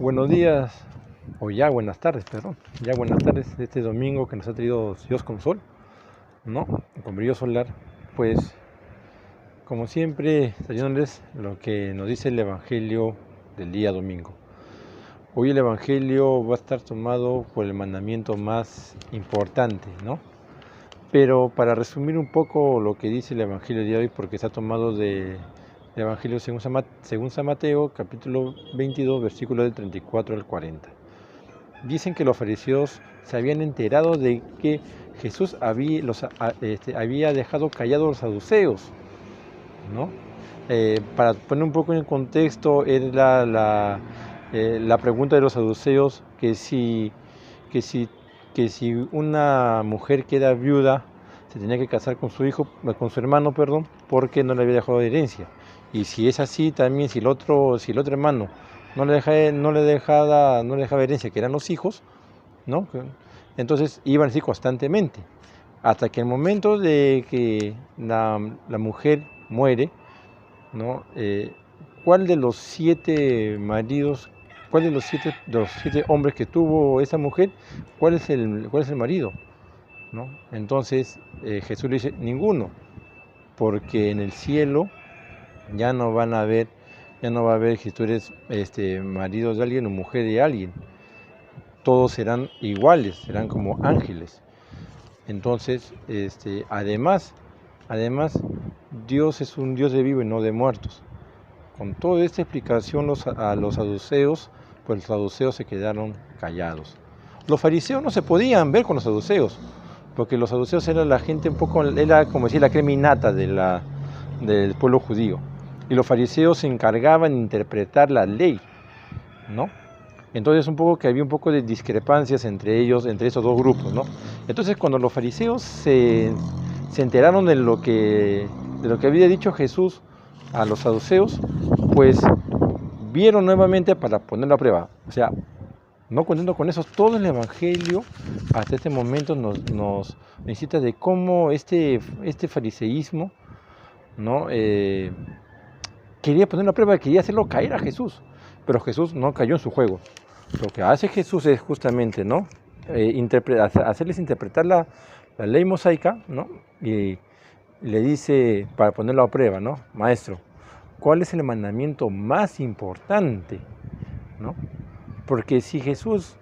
Buenos días, o ya buenas tardes, perdón. Ya buenas tardes de este domingo que nos ha traído Dios con sol, ¿no? Con brillo solar. Pues, como siempre, trayéndoles lo que nos dice el Evangelio del día domingo. Hoy el Evangelio va a estar tomado por el mandamiento más importante, ¿no? Pero para resumir un poco lo que dice el Evangelio del día de hoy, porque está tomado del Evangelio según San Mateo, capítulo 22, versículo del 34 al 40. Dicen que los fariseos se habían enterado de que Jesús había dejado callados a los saduceos, ¿no? Para poner un poco en contexto, era la pregunta de los saduceos que que si, que si una mujer que era viuda se tenía que casar con con su hermano, perdón, porque no le había dejado herencia. Y si es así, también si el otro hermano no le dejaba herencia, que eran los hijos, ¿no? Entonces iban así constantemente, hasta que el momento de que la mujer muere, ¿no? ¿Cuál de los 7 maridos, cuál de los siete hombres que tuvo esa mujer, cuál es el marido? ¿No? Entonces Jesús le dice, ninguno, porque en el cielo ya no van a ver, ya no va a haber si tú eres marido de alguien o mujer de alguien. Todos serán iguales, serán como ángeles. Entonces, además, Dios es un Dios de vivos y no de muertos. Con toda esta explicación a los saduceos, pues los saduceos se quedaron callados. Los fariseos no se podían ver con los saduceos, porque los saduceos eran la gente un poco, era como decir la crema innata del pueblo judío. Y los fariseos se encargaban de interpretar la ley, ¿no? Entonces un poco que había un poco de discrepancias entre ellos, entre esos dos grupos, ¿no? Entonces cuando los fariseos se enteraron de lo que había dicho Jesús a los saduceos, pues vieron nuevamente para ponerlo a prueba. O sea, no contento con eso, todo el Evangelio hasta este momento nos necesita de cómo este fariseísmo, ¿no? Quería ponerlo a prueba, quería hacerlo caer a Jesús, pero Jesús no cayó en su juego. Lo que hace Jesús es justamente, ¿no? Hacerles interpretar la ley mosaica, ¿no? Y le dice, para ponerlo a prueba, ¿no? Maestro, ¿cuál es el mandamiento más importante? ¿No? Porque si Jesús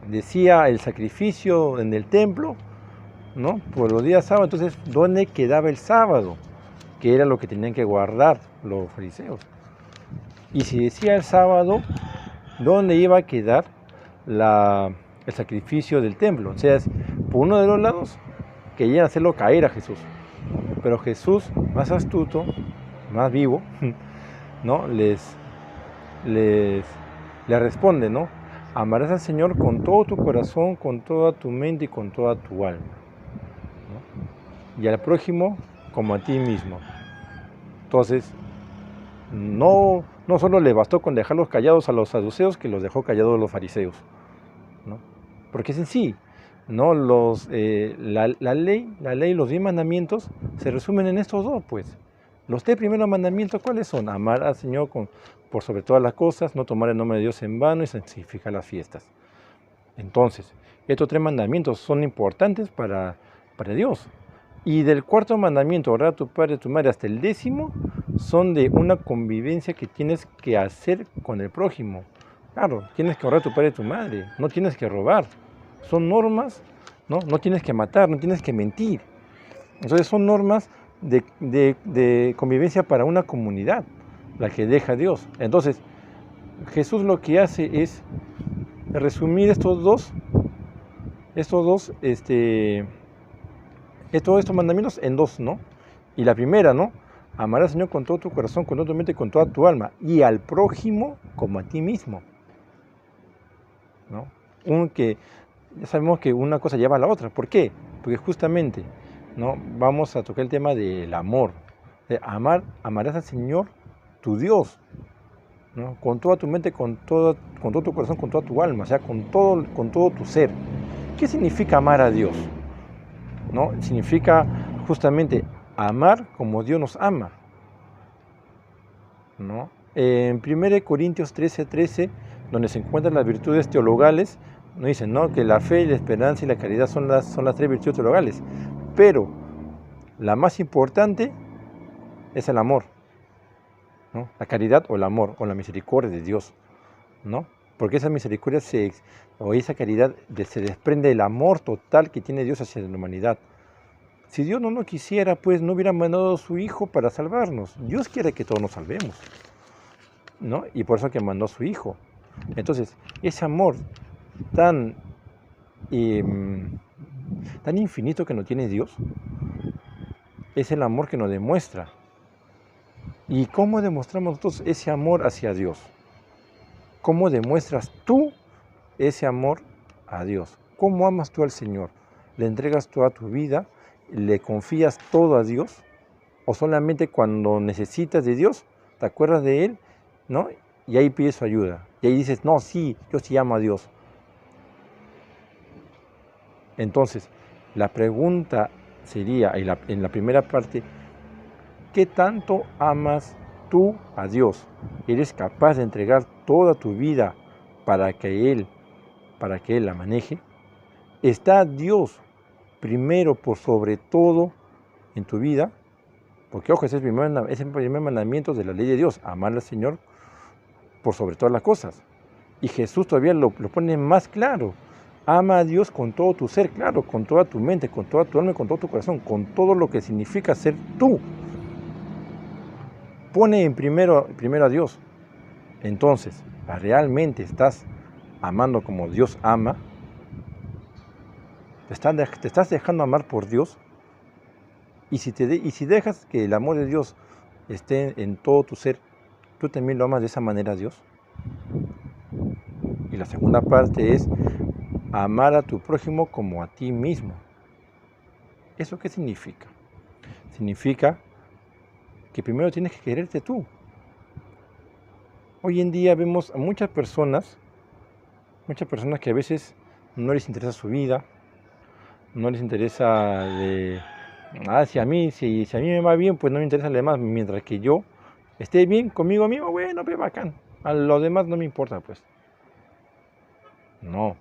decía el sacrificio en el templo, ¿no? Por los días sábados, entonces, ¿dónde quedaba el sábado? Que era lo que tenían que guardar los fariseos. Y si decía el sábado, ¿dónde iba a quedar el sacrificio del templo? O sea, por uno de los lados, querían hacerlo caer a Jesús. Pero Jesús, más astuto, más vivo, ¿no? Les responde, ¿no? Amarás al Señor con todo tu corazón, con toda tu mente y con toda tu alma, ¿no? Y al prójimo como a ti mismo. Entonces, no solo le bastó con dejarlos callados a los saduceos, que los dejó callados a los fariseos, ¿no? Porque es en sí, ¿no? La ley, los 10 mandamientos se resumen en estos dos, pues. Los 3 primeros mandamientos, ¿cuáles son? Amar al Señor por sobre todas las cosas, no tomar el nombre de Dios en vano y santificar las fiestas. Entonces, estos 3 mandamientos son importantes para Dios. Y del 4.º mandamiento, honrar a tu padre y a tu madre, hasta el 10.º, son de una convivencia que tienes que hacer con el prójimo. Claro, tienes que honrar a tu padre y a tu madre, no tienes que robar. Son normas, ¿no? No tienes que matar, no tienes que mentir. Entonces son normas de convivencia para una comunidad, la que deja Dios. Entonces, Jesús lo que hace es resumir estos dos estos mandamientos en dos, ¿no? Y la primera, ¿no? Amar al Señor con todo tu corazón, con toda tu mente, con toda tu alma, y al prójimo como a ti mismo, ¿no? Ya sabemos que una cosa lleva a la otra. ¿Por qué? Porque justamente, ¿no? Vamos a tocar el tema del amor. Amarás al Señor, tu Dios, ¿no? Con toda tu mente, con todo tu corazón, con toda tu alma, o sea, con todo tu ser. ¿Qué significa amar a Dios? ¿No? Significa justamente amar como Dios nos ama, ¿no? En 1 Corintios 13:13, donde se encuentran las virtudes teologales, nos dicen, ¿no?, que la fe, la esperanza y la caridad son las 3 virtudes teologales. Pero la más importante es el amor, ¿no? La caridad o el amor, o la misericordia de Dios, ¿no? Porque esa misericordia o esa caridad se desprende del amor total que tiene Dios hacia la humanidad. Si Dios no nos quisiera, pues no hubiera mandado a su Hijo para salvarnos. Dios quiere que todos nos salvemos, ¿no? Y por eso que mandó a su Hijo. Entonces, ese amor tan infinito que nos tiene Dios, es el amor que nos demuestra. ¿Y cómo demostramos nosotros ese amor hacia Dios? ¿Cómo demuestras tú ese amor a Dios? ¿Cómo amas tú al Señor? ¿Le entregas toda tu vida? ¿Le confías todo a Dios? ¿O solamente cuando necesitas de Dios, te acuerdas de Él, ¿no?, y ahí pides su ayuda? Y ahí dices, no, sí, yo sí amo a Dios. Entonces, la pregunta sería, en la primera parte, ¿qué tanto amas tú a Dios? ¿Eres capaz de entregar toda tu vida para que Él la maneje? ¿Está Dios primero por sobre todo en tu vida? Porque, ojo, ese es el primer mandamiento de la ley de Dios, amar al Señor por sobre todas las cosas. Y Jesús todavía lo pone más claro. Ama a Dios con todo tu ser, claro, con toda tu mente, con toda tu alma y con todo tu corazón, con todo lo que significa ser tú. Pone en primero a Dios. Entonces, ¿realmente estás amando como Dios ama? ¿Te estás dejando amar por Dios? Y si dejas que el amor de Dios esté en todo tu ser, ¿tú también lo amas de esa manera a Dios? Y la segunda parte es amar a tu prójimo como a ti mismo. ¿Eso qué significa? Significa que primero tienes que quererte tú. Hoy en día vemos a muchas personas que a veces no les interesa su vida, no les interesa si a mí me va bien, pues no me interesa lo demás, mientras que yo esté bien conmigo mismo, bueno, pues bacán, a los demás no me importa, pues. No,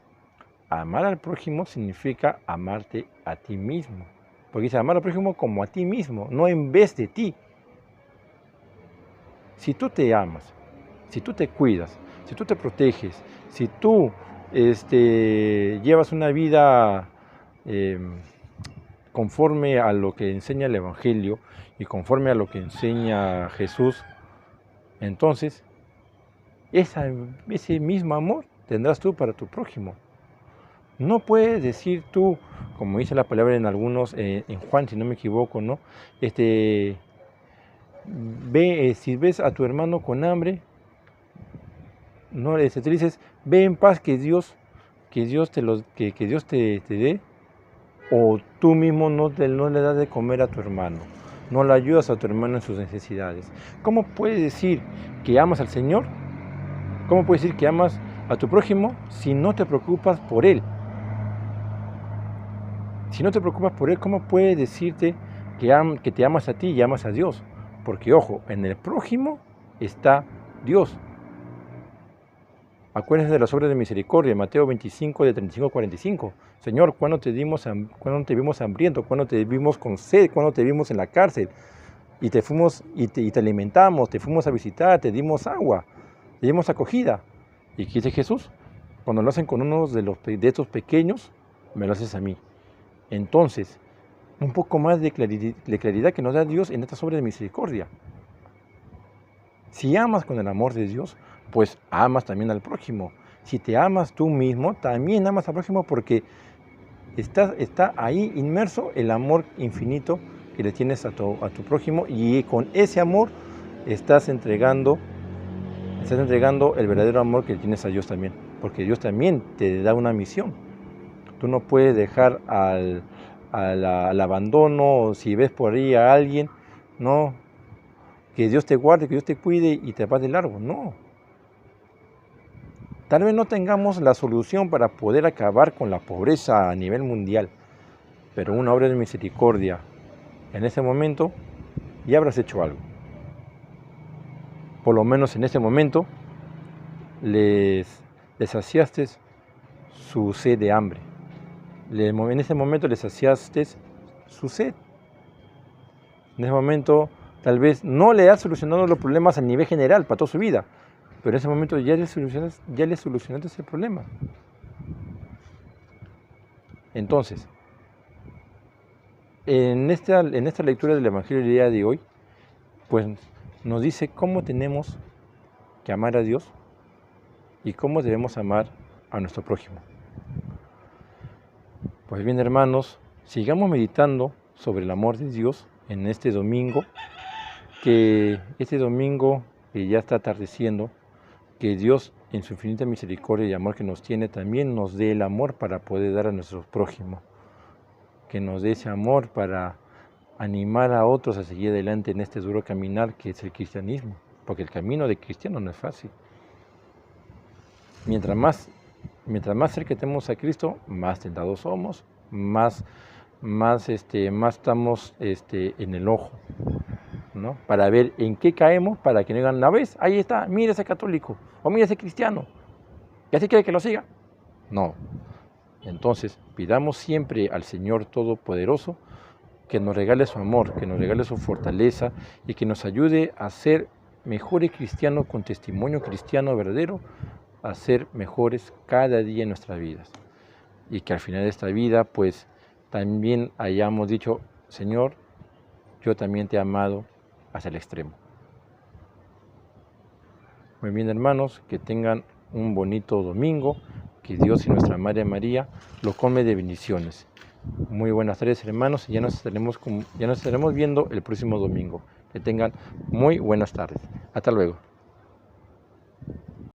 amar al prójimo significa amarte a ti mismo, porque dice amar al prójimo como a ti mismo, no en vez de ti. Si tú te amas, si tú te cuidas, si tú te proteges, si tú llevas una vida conforme a lo que enseña el Evangelio y conforme a lo que enseña Jesús, entonces ese mismo amor tendrás tú para tu prójimo. No puedes decir tú, como dice la palabra en algunos, en Juan, si no me equivoco, ¿no? Si ves a tu hermano con hambre, no te dices, ve en paz, que Dios te dé, o tú mismo no le das de comer a tu hermano, no le ayudas a tu hermano en sus necesidades. ¿Cómo puedes decir que amas al Señor? ¿Cómo puedes decir que amas a tu prójimo si no te preocupas por él? Si no te preocupas por él, ¿cómo puedes decirte que te amas a ti y amas a Dios? Porque, ojo, en el prójimo está Dios. Acuérdense de las obras de misericordia, Mateo 25, de 35 a 45. Señor, ¿cuándo te vimos hambriento? ¿Cuándo te vimos con sed? ¿Cuándo te vimos en la cárcel? Y te alimentamos, te fuimos a visitar, te dimos agua, te dimos acogida. ¿Y qué dice Jesús? Cuando lo hacen con uno de estos pequeños, me lo haces a mí. Entonces, un poco más de claridad que nos da Dios en estas obras de misericordia. Si amas con el amor de Dios, pues amas también al prójimo. Si te amas tú mismo, también amas al prójimo, porque está ahí inmerso el amor infinito que le tienes a tu prójimo, y con ese amor estás entregando el verdadero amor que le tienes a Dios también, porque Dios también te da una misión. Tú no puedes dejar al abandono, o si ves por ahí a alguien, no, que Dios te guarde, que Dios te cuide y te vas de largo, no. Tal vez no tengamos la solución para poder acabar con la pobreza a nivel mundial, pero una obra de misericordia en ese momento ya habrás hecho algo. por lo menos en este momento, les saciaste su sed de hambre. En ese momento les saciaste su sed. En ese momento tal vez no le has solucionado los problemas a nivel general para toda su vida, pero en ese momento ya le solucionaste ese problema. Entonces, en esta lectura del Evangelio del día de hoy, pues nos dice cómo tenemos que amar a Dios y cómo debemos amar a nuestro prójimo. Pues bien, hermanos, sigamos meditando sobre el amor de Dios en este domingo, que ya está atardeciendo, que Dios en su infinita misericordia y amor que nos tiene también nos dé el amor para poder dar a nuestro prójimo, que nos dé ese amor para animar a otros a seguir adelante en este duro caminar que es el cristianismo, porque el camino de cristiano no es fácil. Mientras más cerca estemos a Cristo, más tentados somos, más estamos en el ojo, ¿no? Para ver en qué caemos, para que no digan, ¿la ves? Ahí está, mira ese católico, o mira ese cristiano, ¿y así quiere que lo siga? No. Entonces, pidamos siempre al Señor Todopoderoso que nos regale su amor, que nos regale su fortaleza y que nos ayude a ser mejores cristianos con testimonio cristiano verdadero, a ser mejores cada día en nuestras vidas. Y que al final de esta vida, pues, también hayamos dicho, Señor, yo también te he amado hasta el extremo. Muy bien, hermanos, que tengan un bonito domingo, que Dios y nuestra Madre María lo colme de bendiciones. Muy buenas tardes, hermanos, y ya nos estaremos viendo el próximo domingo. Que tengan muy buenas tardes. Hasta luego.